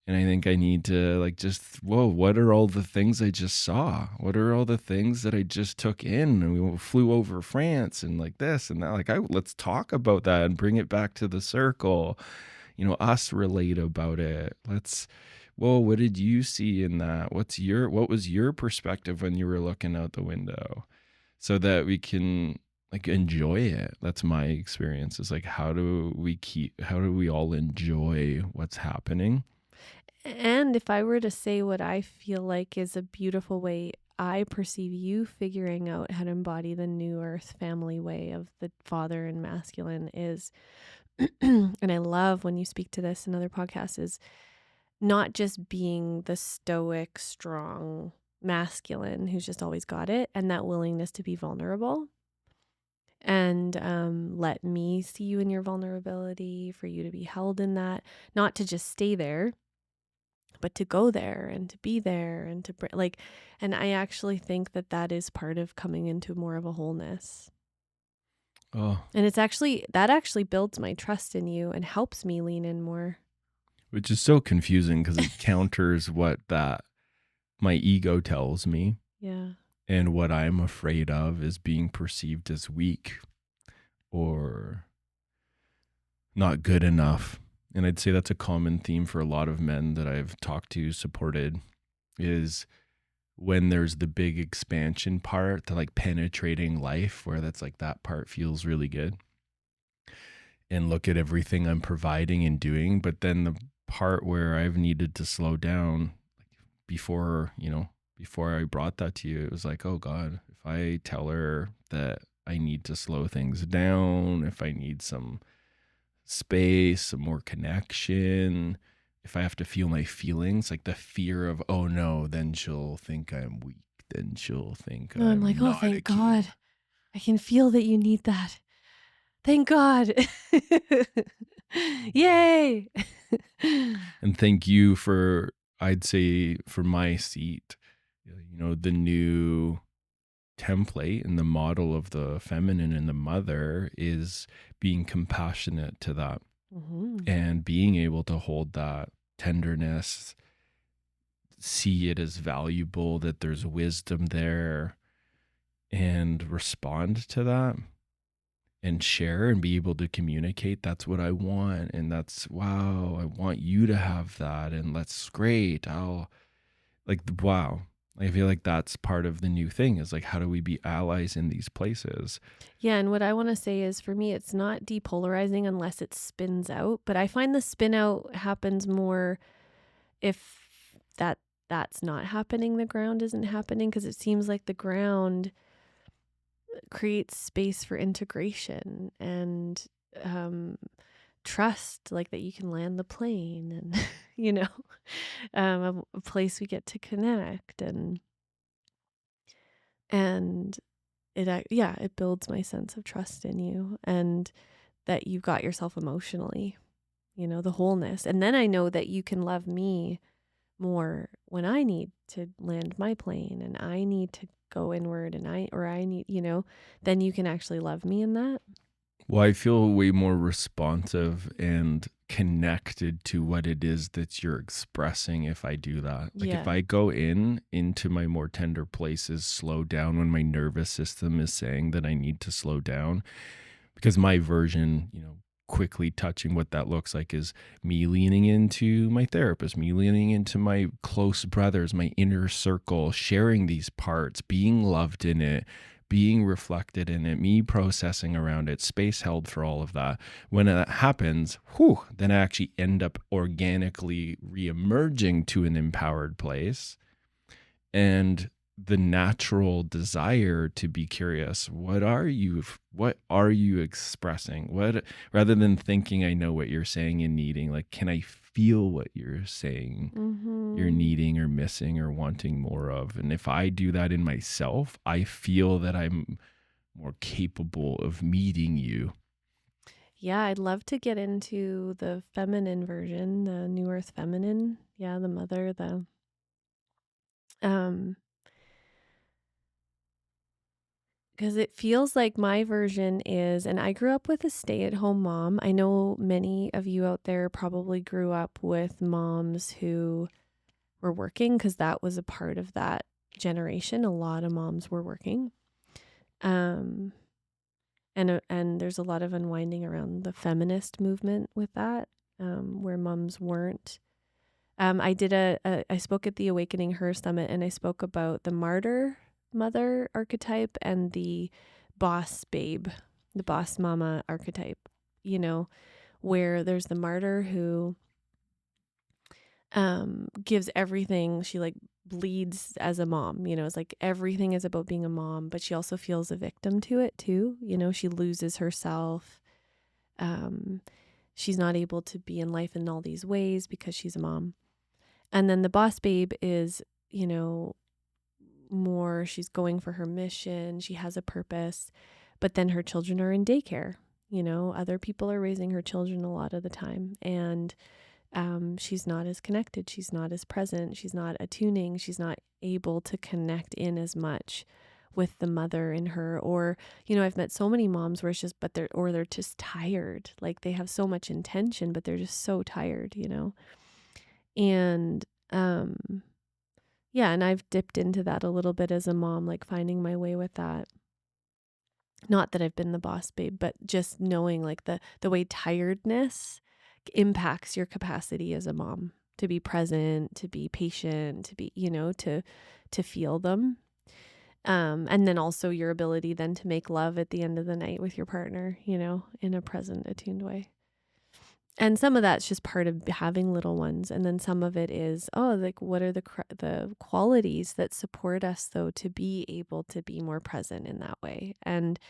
And I think I need to like just, whoa, what are all the things I just saw? What are all the things that I just took in? And we flew over France and like this and that. Like, let's talk about that and bring it back to the circle. Us relate about it. Well, what did you see in that? What was your perspective when you were looking out the window? So that we can like enjoy it. That's my experience. Is like, how do we all enjoy what's happening? And if I were to say what I feel like is a beautiful way I perceive you figuring out how to embody the new earth family way of the father and masculine is, and I love when you speak to this in other podcasts, is not just being the stoic, strong masculine who's just always got it, and that willingness to be vulnerable and let me see you in your vulnerability, for you to be held in that, not to just stay there, but to go there and to be there and to like, and I actually think that that is part of coming into more of a wholeness. Oh, And that actually builds my trust in you and helps me lean in more. which is so confusing because it counters what that my ego tells me. Yeah. And what I'm afraid of is being perceived as weak or not good enough. And I'd say that's a common theme for a lot of men that I've talked to, supported, is when there's the big expansion part to like penetrating life, where that's like that part feels really good. And look at everything I'm providing and doing. But then the part where I've needed to slow down before I brought that to you, it was like, oh God, if I tell her that I need to slow things down, if I need some space, some more connection, if I have to feel my feelings, like the fear of, oh no, then she'll think I'm weak. Then she'll think No, I'm like, oh, not a thank kid. God. I can feel that you need that. Thank God. Yay. And thank you for, I'd say, for my seat, the new template and the model of the feminine and the mother is being compassionate to that and being able to hold that tenderness, see it as valuable, that there's wisdom there, and respond to that and share and be able to communicate. That's what I want. And that's, wow, I want you to have that. And that's great. Wow. I feel like that's part of the new thing, is like, how do we be allies in these places? Yeah. And what I want to say is, for me, it's not depolarizing unless it spins out. But I find the spin out happens more if that's not happening, the ground isn't happening, because it seems like the ground creates space for integration and trust, like that you can land the plane and a place we get to connect, and it builds my sense of trust in you, and that you've got yourself emotionally, the wholeness. And then I know that you can love me more when I need to land my plane and I need to go inward, and I need, then you can actually love me in that. Well, I feel way more responsive and connected to what it is that you're expressing if I do that. Like, if I go into my more tender places, slow down when my nervous system is saying that I need to slow down, because my version, quickly touching what that looks like, is me leaning into my therapist, me leaning into my close brothers, my inner circle, sharing these parts, being loved in it, being reflected in it, me processing around it, space held for all of that. When that happens, then I actually end up organically reemerging to an empowered place. And the natural desire to be curious. What are you expressing? What, rather than thinking I know what you're saying and needing, like, can I feel what you're saying you're Mm-hmm. needing or missing or wanting more of? And if I do that in myself, I feel that I'm more capable of meeting you. Yeah, I'd love to get into the feminine version, the New Earth feminine. Yeah, the mother, um, because it feels like my version is, and I grew up with a stay-at-home mom. I know many of you out there probably grew up with moms who were working because that was a part of that generation. A lot of moms were working. Um, and there's a lot of unwinding around the feminist movement with that, where moms weren't. I spoke at the Awakening Her Summit, and I spoke about the martyr mother archetype and the boss babe, the boss mama archetype, you know, where there's the martyr who gives everything. She like bleeds as a mom, it's like everything is about being a mom, but she also feels a victim to it too. She loses herself. Um, she's not able to be in life in all these ways because she's a mom. And then the boss babe is, more she's going for her mission. She has a purpose, but then her children are in daycare. Other people are raising her children a lot of the time. And she's not as connected. She's not as present. She's not attuning. She's not able to connect in as much with the mother in her. Or, I've met so many moms where it's just, they're just tired. Like they have so much intention, but they're just so tired, And, yeah, and I've dipped into that a little bit as a mom, like finding my way with that. Not that I've been the boss babe, but just knowing like the way tiredness impacts your capacity as a mom to be present, to be patient, to be, to feel them. And then also your ability then to make love at the end of the night with your partner, in a present, attuned way. And some of that's just part of having little ones. And then some of it is, like, what are the qualities that support us, though, to be able to be more present in that way? And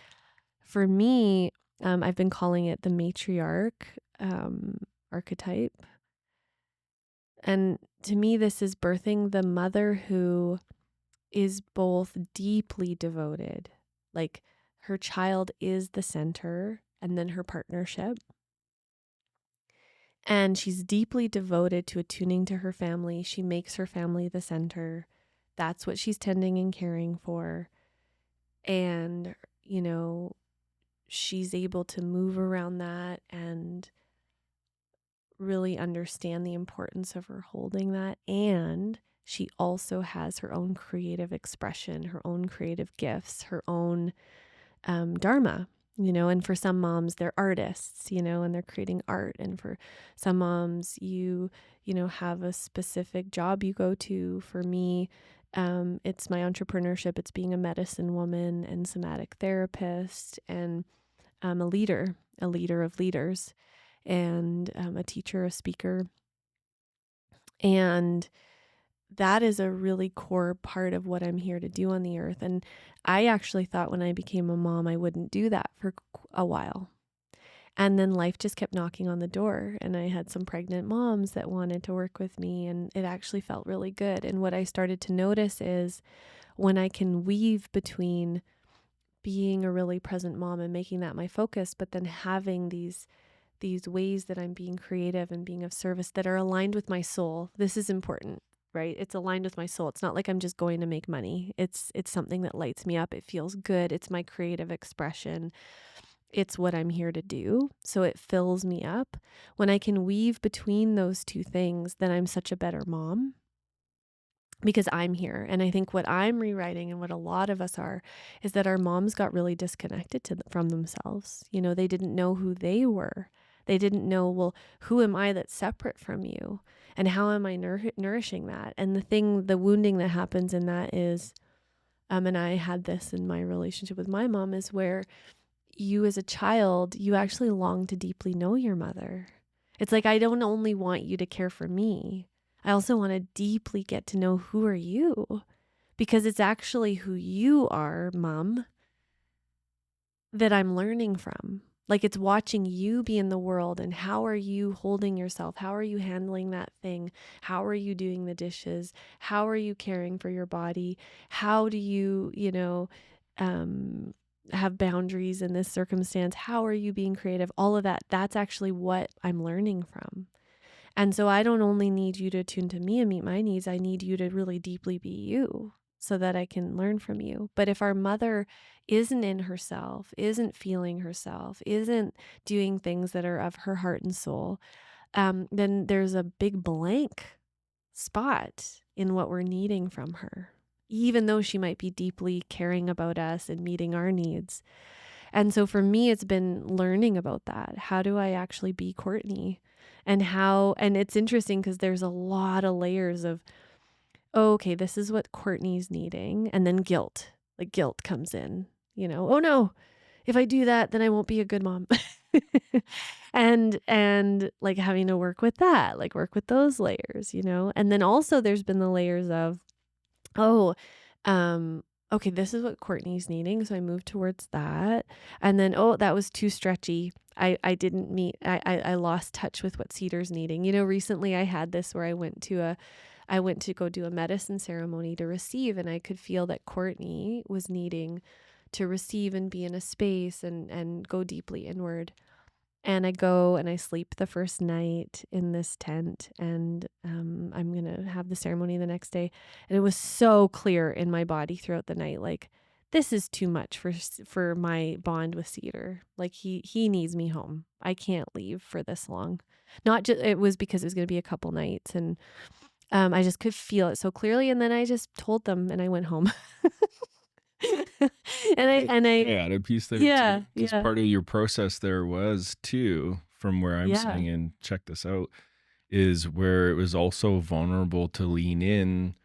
for me, I've been calling it the matriarch archetype. And to me, this is birthing the mother who is both deeply devoted, like her child is the center, and then her partnership. And she's deeply devoted to attuning to her family. She makes her family the center. That's what she's tending and caring for. And, she's able to move around that and really understand the importance of her holding that. And she also has her own creative expression, her own creative gifts, her own dharma, and for some moms, they're artists, and they're creating art. And for some moms, you have a specific job you go to. For me, it's my entrepreneurship. It's being a medicine woman and somatic therapist, and a leader of leaders, and a teacher, a speaker. And that is a really core part of what I'm here to do on the earth. And I actually thought when I became a mom, I wouldn't do that for a while. And then life just kept knocking on the door. And I had some pregnant moms that wanted to work with me. And it actually felt really good. And what I started to notice is when I can weave between being a really present mom and making that my focus, but then having these ways that I'm being creative and being of service that are aligned with my soul. This is important, right? It's aligned with my soul. It's not like I'm just going to make money. It's something that lights me up. It feels good. It's my creative expression. It's what I'm here to do. So it fills me up. When I can weave between those two things, then I'm such a better mom because I'm here. And I think what I'm rewriting, and what a lot of us are, is that our moms got really disconnected from themselves. They didn't know who they were. They didn't know, well, who am I that's separate from you? And how am I nourishing that? And the wounding that happens in that is, and I had this in my relationship with my mom, is where you as a child, you actually long to deeply know your mother. It's like, I don't only want you to care for me. I also want to deeply get to know, who are you? because it's actually who you are, mom, that I'm learning from. Like, it's watching you be in the world, and how are you holding yourself? How are you handling that thing? How are you doing the dishes? How are you caring for your body? How do you, have boundaries in this circumstance? How are you being creative? All of that. That's actually what I'm learning from. And so I don't only need you to tune to me and meet my needs. I need you to really deeply be you so that I can learn from you. But if our mother isn't in herself, isn't feeling herself, isn't doing things that are of her heart and soul, then there's a big blank spot in what we're needing from her, even though she might be deeply caring about us and meeting our needs. And so for me, it's been learning about that. How do I actually be Courtney? And it's interesting because there's a lot of layers of, oh, okay, this is what Courtney's needing. And then guilt, like guilt comes in, oh no, if I do that, then I won't be a good mom. And like having to work with that, like work with those layers, and then also there's been the layers of, oh, okay, this is what Courtney's needing. So I moved towards that. And then, oh, that was too stretchy. I didn't meet, I lost touch with what Cedar's needing. Recently I had this where I went to go do a medicine ceremony to receive, and I could feel that Courtney was needing to receive and be in a space and go deeply inward. And I go and I sleep the first night in this tent, and I'm going to have the ceremony the next day. And it was so clear in my body throughout the night, like, this is too much for my bond with Cedar. Like, he needs me home. I can't leave for this long. Not just, it was because it was going to be a couple nights, and I just could feel it so clearly. And then I just told them and I went home. and I Yeah, a piece there yeah, too, because yeah, part of your process there was too, from where I'm yeah, sitting, and check this out, is where it was also vulnerable to lean in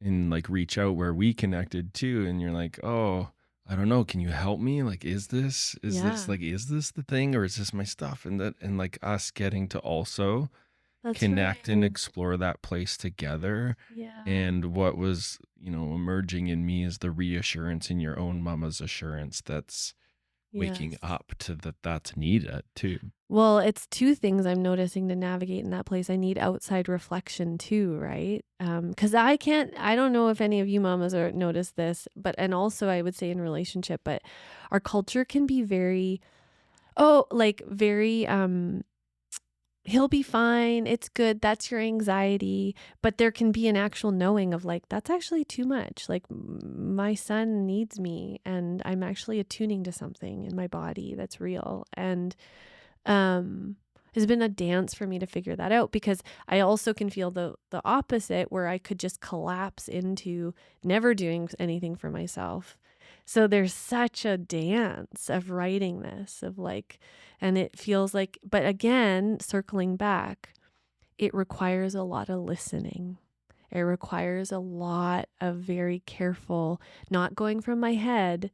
and like reach out where we connected too. And you're like, oh, I don't know, can you help me? Like, yeah. is this the thing, or is this my stuff? And like us getting to also That's connect and right. explore that place together. Yeah. And what was, emerging in me is the reassurance in your own mama's assurance that's waking Yes. up to that's needed too. Well, it's two things I'm noticing to navigate in that place. I need outside reflection too, right? Because I don't know if any of you mamas are noticed this, and also I would say in relationship, but our culture can be very, very, he'll be fine. It's good. That's your anxiety. But there can be an actual knowing of like, that's actually too much. Like, my son needs me, and I'm actually attuning to something in my body that's real. And it's been a dance for me to figure that out, because I also can feel the opposite, where I could just collapse into never doing anything for myself. So there's such a dance of writing this, of like, and it feels like, but again, circling back, it requires a lot of listening. It requires a lot of very careful, not going from my head,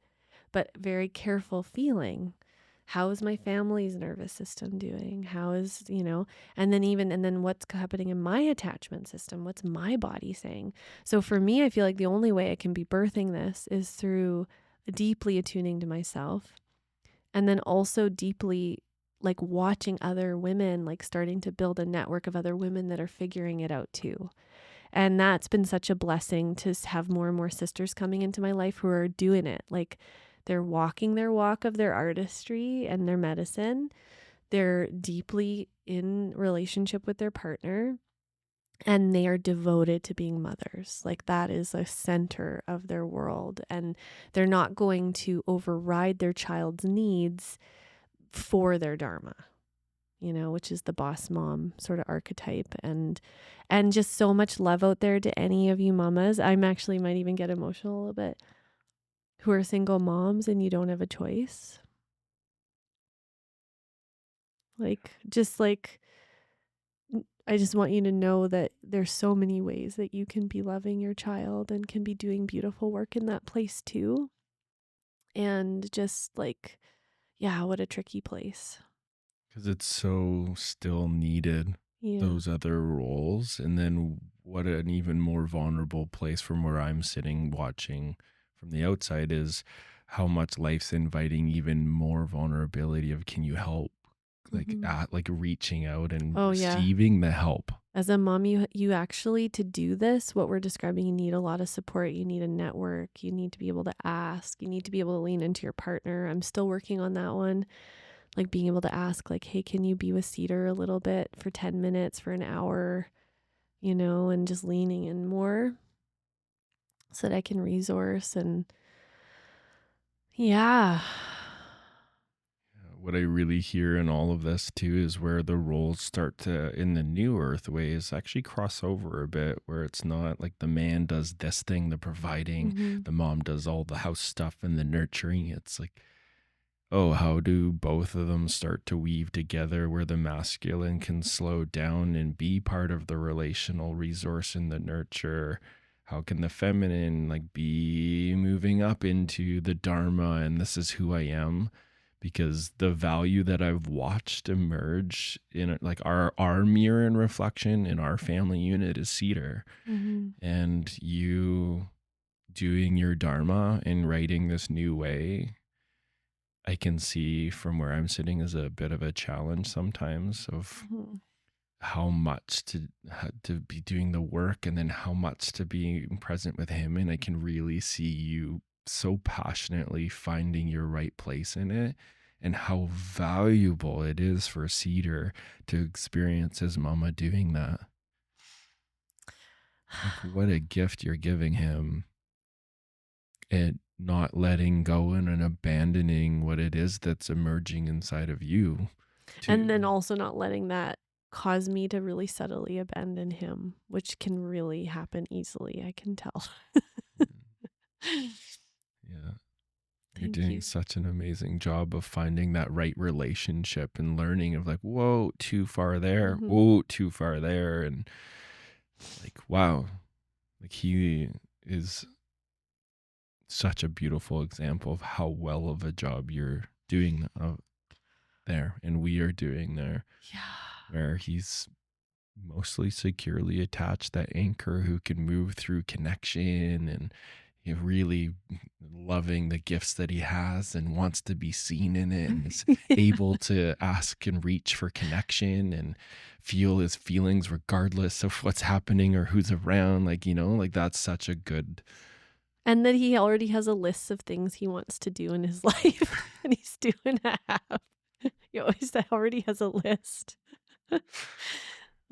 but very careful feeling. How is my family's nervous system doing? How is, and then what's happening in my attachment system? What's my body saying? So for me, I feel like the only way I can be birthing this is through deeply attuning to myself, and then also deeply like watching other women, like starting to build a network of other women that are figuring it out too. And that's been such a blessing to have more and more sisters coming into my life who are doing it. Like, they're walking their walk of their artistry and their medicine. They're deeply in relationship with their partner, and they are devoted to being mothers. Like, that is a center of their world. And they're not going to override their child's needs for their dharma, which is the boss mom sort of archetype. And just so much love out there to any of you mamas. I'm actually might even get emotional a little bit, who are single moms and you don't have a choice. Like, I just want you to know that there's so many ways that you can be loving your child and can be doing beautiful work in that place too. And just like, yeah, what a tricky place. Because it's so still needed, Yeah. those other roles. And then what an even more vulnerable place from where I'm sitting watching from the outside is how much life's inviting even more vulnerability of can you help, like Mhm. like reaching out and Oh, yeah. receiving the help. As a mom, you actually, to do this, what we're describing, you need a lot of support. You need a network. You need to be able to ask. You need to be able to lean into your partner. I'm still working on that one. Like being able to ask, like, hey, can you be with Cedar a little bit for 10 minutes, for an hour, and just leaning in more so that I can resource. And yeah. What I really hear in all of this too is where the roles start to, in the new earth ways, actually cross over a bit, where it's not like the man does this thing, the providing, Hmm. the mom does all the house stuff and the nurturing. It's like, oh, how do both of them start to weave together where the masculine can slow down and be part of the relational resource in the nurture? How can the feminine like be moving up into the dharma and this is who I am? Because the value that I've watched emerge in like our mirror and reflection in our family unit is Cedar, Hmm. and you doing your dharma and writing this new way, I can see from where I'm sitting is a bit of a challenge sometimes of Hmm. how much to be doing the work and then how much to be present with him. And I can really see you so passionately finding your right place in it and how valuable it is for Cedar to experience his mama doing that. Like, what a gift you're giving him, and not letting go and abandoning what it is that's emerging inside of you And then to. also not letting that cause me to really subtly abandon him, which can really happen easily, I can tell. Yeah, you're Thank doing you. such an amazing job of finding that right relationship and learning of like, whoa, too far there, Hmm. whoa, too far there. And like, wow, like he is such a beautiful example of how well of a job you're doing there and we are doing there, Yeah. where he's mostly securely attached, that anchor who can move through connection and really loving the gifts that he has and wants to be seen in it and is able to ask and reach for connection and feel his feelings regardless of what's happening or who's around, like that's such a good. And that he already has a list of things he wants to do in his life, and he's 2.5. He always already has a list.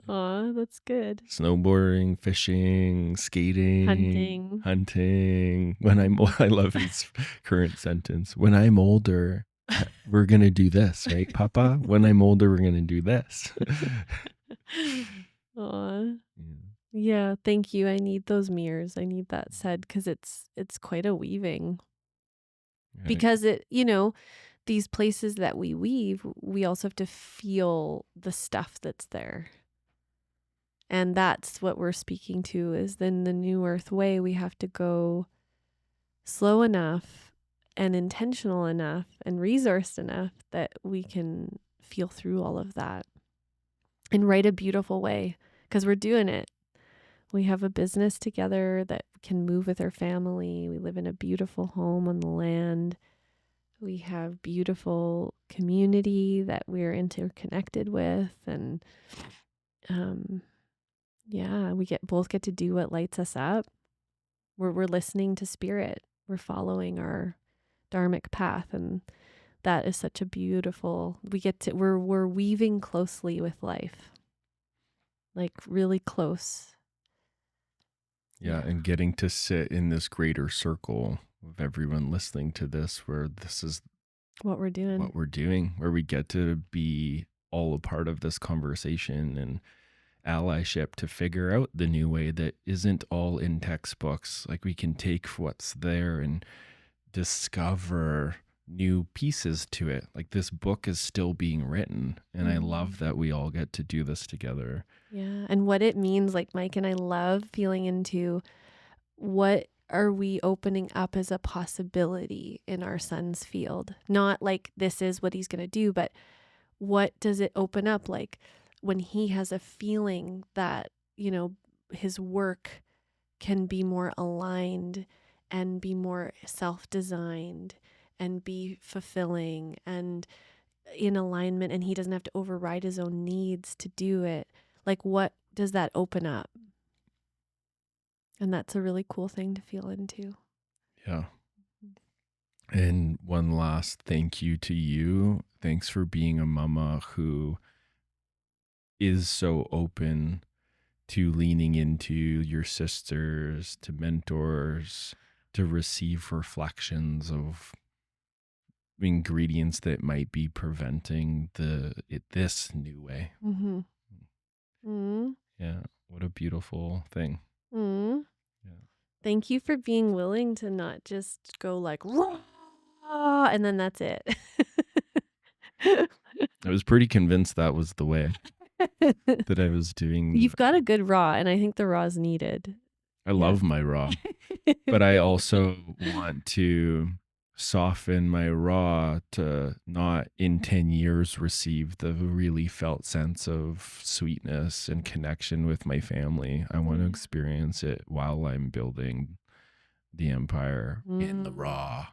Aw, that's good. Snowboarding, fishing, skating, Hunting. hunting. When I'm, Mhm. I love his current sentence. When I'm older, we're going to do this, right, Papa? When I'm older, we're going to do this. Aw. Yeah. Yeah, thank you. I need those mirrors. I need that said because it's quite a weaving. Right. Because these places that we weave, we also have to feel the stuff that's there. And that's what we're speaking to is then the new earth way, we have to go slow enough and intentional enough and resourced enough that we can feel through all of that and write a beautiful way because we're doing it. We have a business together that can move with our family. We live in a beautiful home on the land. We have beautiful community that we're interconnected with. And um, yeah, we both get to do what lights us up. We're listening to spirit. We're following our dharmic path, and that is such a beautiful. We're weaving closely with life, like really close. Yeah. Yeah, And getting to sit in this greater circle of everyone listening to this, where this is what we're doing. what we're doing, where we get to be all a part of this conversation and allyship to figure out the new way that isn't all in textbooks. Like we can take what's there and discover new pieces to it. Like this book is still being written. And I Mhm. love that we all get to do this together. Yeah, and what it means, like Mike and I love feeling into what are we opening up as a possibility in our son's field? Not like this is what he's going to do, but what does it open up like when he has a feeling that, his work can be more aligned and be more self-designed and be fulfilling and in alignment, and he doesn't have to override his own needs to do it. Like, what does that open up? And that's a really cool thing to feel into. Yeah. And one last thank you to you. Thanks for being a mama who is so open to leaning into your sisters, to mentors, to receive reflections of ingredients that might be preventing this new way. Mm-hmm. Mm-hmm. Yeah, what a beautiful thing. Mm-hmm. Yeah. Thank you for being willing to not just go like, "Rah!" and then that's it. I was pretty convinced that was the way that I was doing. You've got a good raw, and I think the raw is needed. I love my raw, but I also want to soften my raw to not in 10 years receive the really felt sense of sweetness and connection with my family. I want to experience it while I'm building the empire in the raw.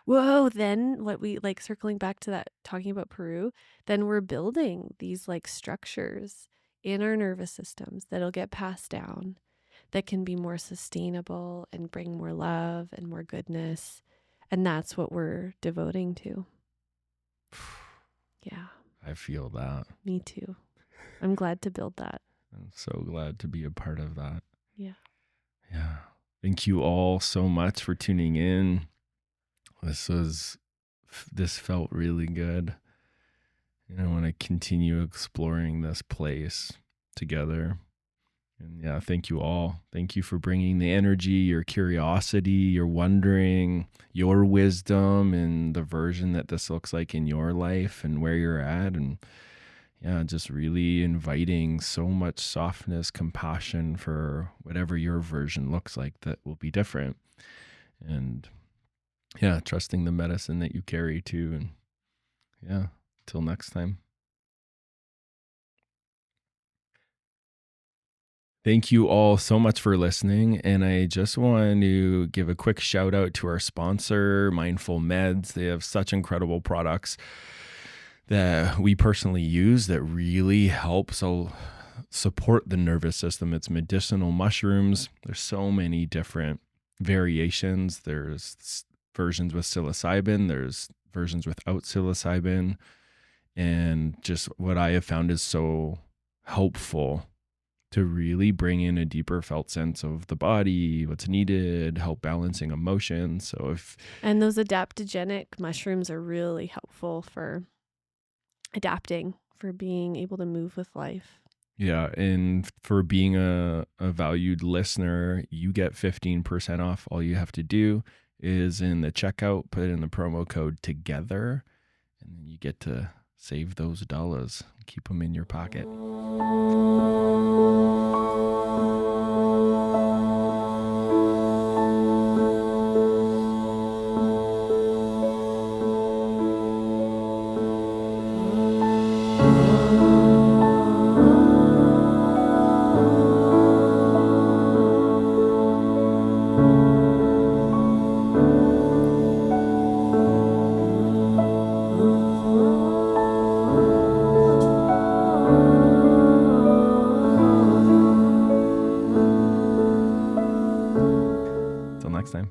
Whoa, then what we like, circling back to that, talking about Peru, then we're building these like structures in our nervous systems that'll get passed down, that can be more sustainable and bring more love and more goodness. And that's what we're devoting to. Yeah. I feel that. Me too. I'm glad to build that. I'm so glad to be a part of that. Yeah. Yeah. Thank you all so much for tuning in. This felt really good. And I want to continue exploring this place together. And yeah, thank you all. Thank you for bringing the energy, your curiosity, your wondering, your wisdom, and the version that this looks like in your life and where you're at. And yeah, just really inviting so much softness, compassion for whatever your version looks like that will be different. And yeah, trusting the medicine that you carry too. And yeah, till next time. Thank you all so much for listening. And I just want to give a quick shout out to our sponsor, Mindful Meds. They have such incredible products that we personally use that really help support the nervous system. It's medicinal mushrooms. There's so many different variations. There's versions with psilocybin. There's versions without psilocybin. And just what I have found is so helpful to really bring in a deeper felt sense of the body, what's needed, help balancing emotions. And those adaptogenic mushrooms are really helpful for adapting, for being able to move with life. Yeah, and for being a valued listener, you get 15% off. All you have to do is in the checkout, put in the promo code TOGETHER, and then you get to save those dollars. Keep them in your pocket. Till next time.